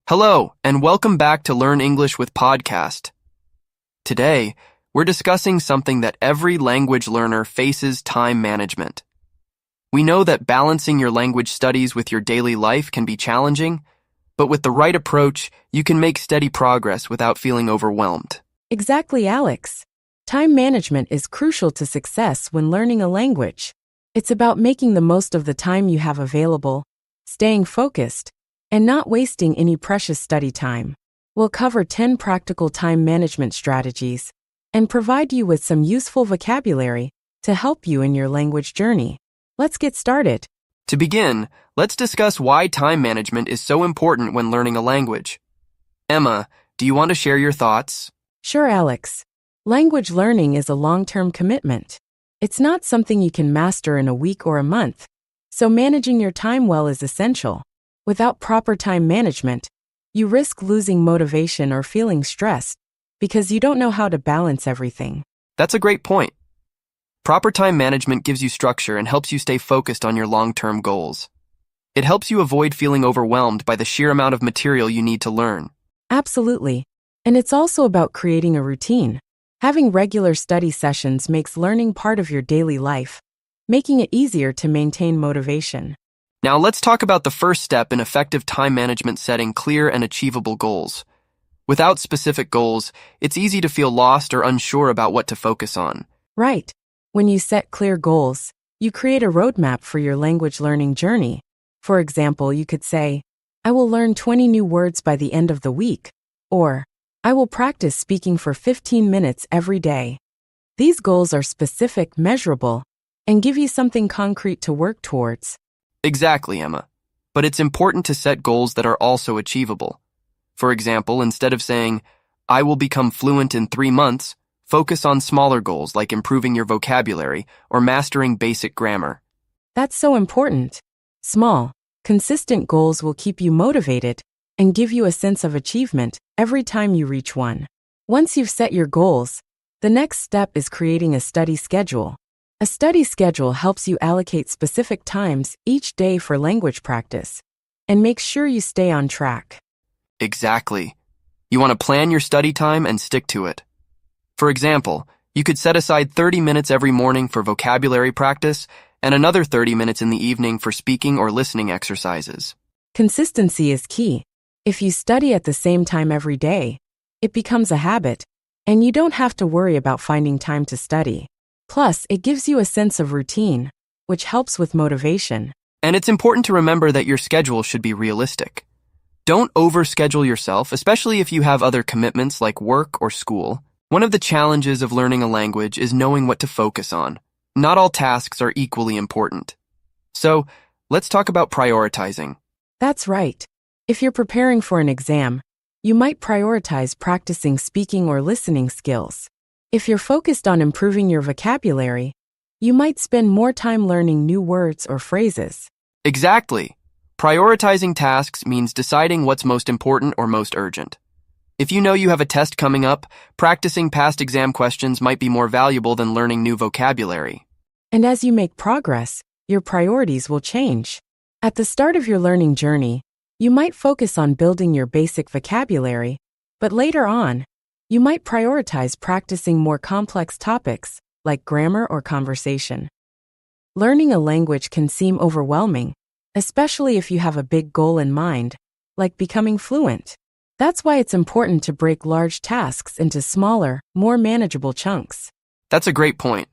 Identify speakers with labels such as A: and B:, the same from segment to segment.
A: Hello, and welcome back to Learn English with Podcast. Today, we're discussing something that every language learner faces: time management. We know that balancing your language studies with your daily life can be challenging, but with the right approach, you can make steady progress without feeling overwhelmed.
B: Exactly, Alex. Time management is crucial to success when learning a language. It's about making the most of the time you have available, staying focused, and not wasting any precious study time. We'll cover 10 practical time management strategies and provide you with some useful vocabulary to help you in your language journey. Let's get started.
A: To begin, let's discuss why time management is so important when learning a language. Emma, do you want to share your thoughts?
B: Sure, Alex. Language learning is a long-term commitment. It's not something you can master in a week or a month, so managing your time well is essential. Without proper time management, you risk losing motivation or feeling stressed because you don't know how to balance everything.
A: That's a great point. Proper time management gives you structure and helps you stay focused on your long-term goals. It helps you avoid feeling overwhelmed by the sheer amount of material you need to learn.
B: Absolutely. And it's also about creating a routine. Having regular study sessions makes learning part of your daily life, making it easier to maintain motivation.
A: Now let's talk about the first step in effective time management: setting clear and achievable goals. Without specific goals, it's easy to feel lost or unsure about what to focus on.
B: Right. When you set clear goals, you create a roadmap for your language learning journey. For example, you could say, I will learn 20 new words by the end of the week, or I will practice speaking for 15 minutes every day. These goals are specific, measurable, and give you something concrete to work towards.
A: Exactly, Emma. But it's important to set goals that are also achievable. For example, instead of saying, I will become fluent in 3 months, focus on smaller goals like improving your vocabulary or mastering basic grammar.
B: That's so important. Small, consistent goals will keep you motivated and give you a sense of achievement every time you reach one. Once you've set your goals, the next step is creating a study schedule. A study schedule helps you allocate specific times each day for language practice and make sure you stay on track.
A: Exactly. You want to plan your study time and stick to it. For example, you could set aside 30 minutes every morning for vocabulary practice and another 30 minutes in the evening for speaking or listening exercises.
B: Consistency is key. If you study at the same time every day, it becomes a habit, and you don't have to worry about finding time to study. Plus, it gives you a sense of routine, which helps with motivation.
A: And it's important to remember that your schedule should be realistic. Don't overschedule yourself, especially if you have other commitments like work or school. One of the challenges of learning a language is knowing what to focus on. Not all tasks are equally important. So, let's talk about prioritizing.
B: That's right. If you're preparing for an exam, you might prioritize practicing speaking or listening skills. If you're focused on improving your vocabulary, you might spend more time learning new words or phrases.
A: Exactly. Prioritizing tasks means deciding what's most important or most urgent. If you know you have a test coming up, practicing past exam questions might be more valuable than learning new vocabulary.
B: And as you make progress, your priorities will change. At the start of your learning journey, you might focus on building your basic vocabulary, but later on, you might prioritize practicing more complex topics like grammar or conversation. Learning a language can seem overwhelming, especially if you have a big goal in mind, like becoming fluent. That's why it's important to break large tasks into smaller, more manageable chunks.
A: That's a great point.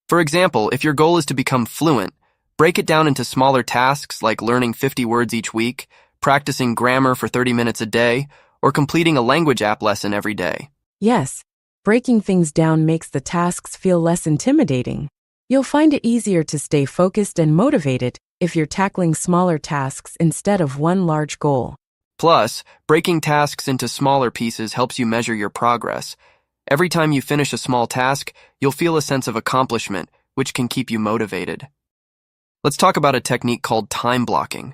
A: For example, if your goal is to become fluent, break it down into smaller tasks like learning 50 words each week, practicing grammar for 30 minutes a day, or completing a language app lesson every day.
B: Yes, breaking things down makes the tasks feel less intimidating. You'll find it easier to stay focused and motivated if you're tackling smaller tasks instead of one large goal.
A: Plus, breaking tasks into smaller pieces helps you measure your progress. Every time you finish a small task, you'll feel a sense of accomplishment, which can keep you motivated. Let's talk about a technique called time blocking.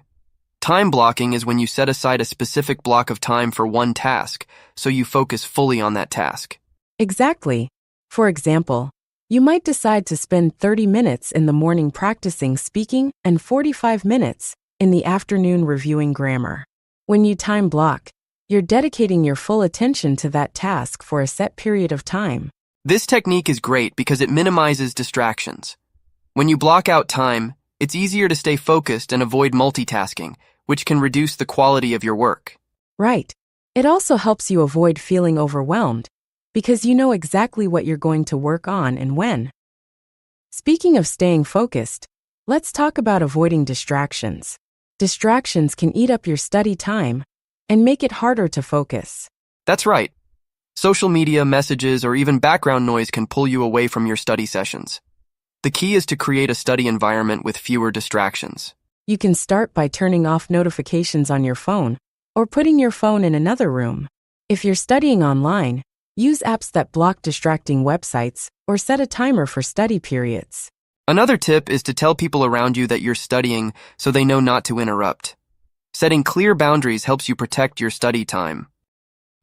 A: Time blocking is when you set aside a specific block of time for one task, so you focus fully on that task.
B: Exactly. For example, you might decide to spend 30 minutes in the morning practicing speaking and 45 minutes in the afternoon reviewing grammar. When you time block, you're dedicating your full attention to that task for a set period of time.
A: This technique is great because it minimizes distractions. When you block out time, it's easier to stay focused and avoid multitasking, which can reduce the quality of your work.
B: Right. It also helps you avoid feeling overwhelmed because you know exactly what you're going to work on and when. Speaking of staying focused, let's talk about avoiding distractions. Distractions can eat up your study time and make it harder to focus.
A: That's right. Social media, messages, or even background noise can pull you away from your study sessions. The key is to create a study environment with fewer distractions.
B: You can start by turning off notifications on your phone or putting your phone in another room. If you're studying online, use apps that block distracting websites or set a timer for study periods.
A: Another tip is to tell people around you that you're studying so they know not to interrupt. Setting clear boundaries helps you protect your study time.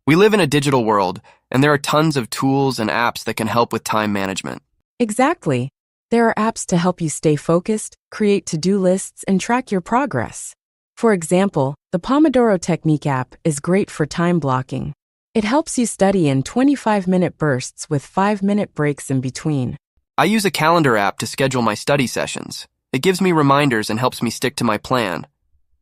A: We live in a digital world, and there are tons of tools and apps that can help with time management.
B: Exactly. There are apps to help you stay focused, create to-do lists, and track your progress. For example, the Pomodoro Technique app is great for time blocking. It helps you study in 25-minute bursts with 5-minute breaks in between.
A: I use a calendar app to schedule my study sessions. It gives me reminders and helps me stick to my plan.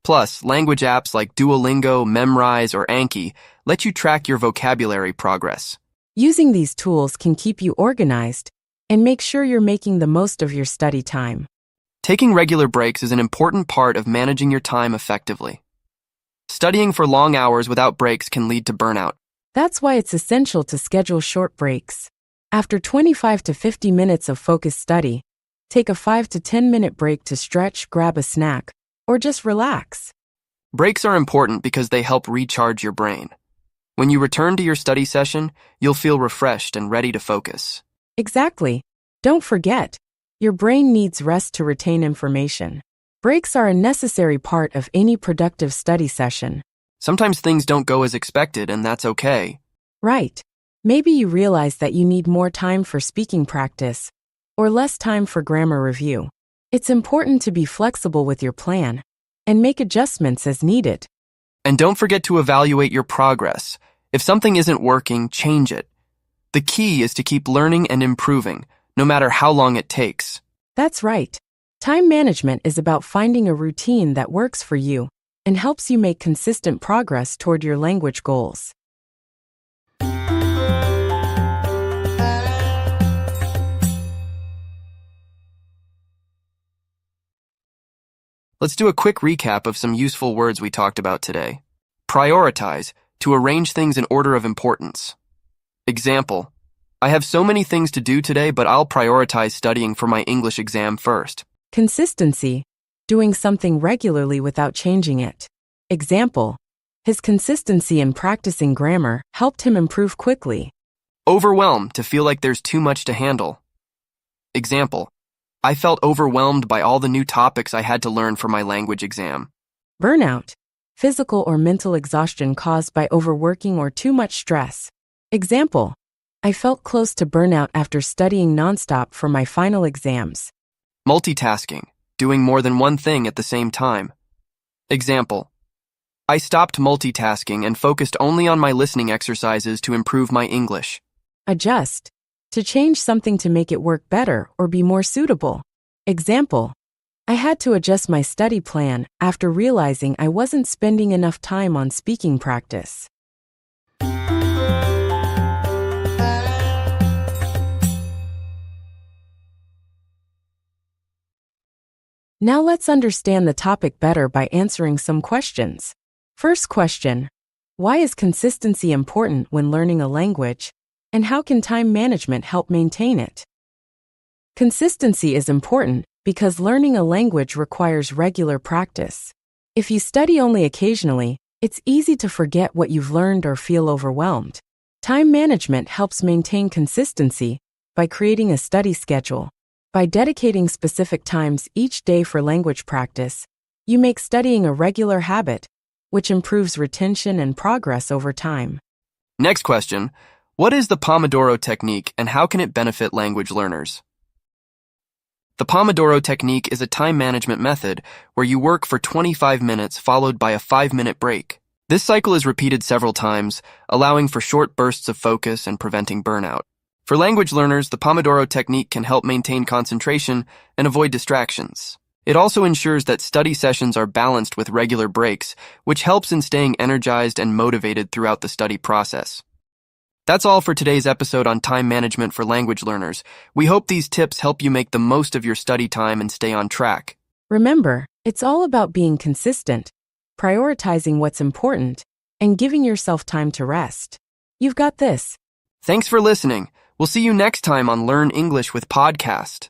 A: Plus, language apps like Duolingo, Memrise, or Anki let you track your vocabulary progress.
B: Using these tools can keep you organized and make sure you're making the most of your study time.
A: Taking regular breaks is an important part of managing your time effectively. Studying for long hours without breaks can lead to burnout.
B: That's why it's essential to schedule short breaks. After 25 to 50 minutes of focused study, take a 5 to 10-minute break to stretch, grab a snack, or just relax.
A: Breaks are important because they help recharge your brain. When you return to your study session, you'll feel refreshed and ready to focus.
B: Exactly. Don't forget, your brain needs rest to retain information. Breaks are a necessary part of any productive study session.
A: Sometimes things don't go as expected, and that's okay.
B: Right. Maybe you realize that you need more time for speaking practice or less time for grammar review. It's important to be flexible with your plan and make adjustments as needed.
A: And don't forget to evaluate your progress. If something isn't working, change it. The key is to keep learning and improving, no matter how long it takes.
B: That's right. Time management is about finding a routine that works for you and helps you make consistent progress toward your language goals.
A: Let's do a quick recap of some useful words we talked about today. Prioritize, to arrange things in order of importance. Example, I have so many things to do today, but I'll prioritize studying for my English exam first.
B: Consistency, doing something regularly without changing it. Example, his consistency in practicing grammar helped him improve quickly.
A: Overwhelm, to feel like there's too much to handle. Example, I felt overwhelmed by all the new topics I had to learn for my language exam.
B: Burnout, physical or mental exhaustion caused by overworking or too much stress. Example, I felt close to burnout after studying nonstop for my final exams.
A: Multitasking, doing more than one thing at the same time. Example, I stopped multitasking and focused only on my listening exercises to improve my English.
B: Adjust, to change something to make it work better or be more suitable. Example, I had to adjust my study plan after realizing I wasn't spending enough time on speaking practice. Now let's understand the topic better by answering some questions. First question, why is consistency important when learning a language, and how can time management help maintain it? Consistency is important because learning a language requires regular practice. If you study only occasionally, it's easy to forget what you've learned or feel overwhelmed. Time management helps maintain consistency by creating a study schedule. By dedicating specific times each day for language practice, you make studying a regular habit, which improves retention and progress over time.
A: Next question, what is the Pomodoro Technique and how can it benefit language learners? The Pomodoro Technique is a time management method where you work for 25 minutes followed by a 5-minute break. This cycle is repeated several times, allowing for short bursts of focus and preventing burnout. For language learners, the Pomodoro technique can help maintain concentration and avoid distractions. It also ensures that study sessions are balanced with regular breaks, which helps in staying energized and motivated throughout the study process. That's all for today's episode on time management for language learners. We hope these tips help you make the most of your study time and stay on track.
B: Remember, it's all about being consistent, prioritizing what's important, and giving yourself time to rest. You've got this.
A: Thanks for listening. We'll see you next time on Learn English with Podcast.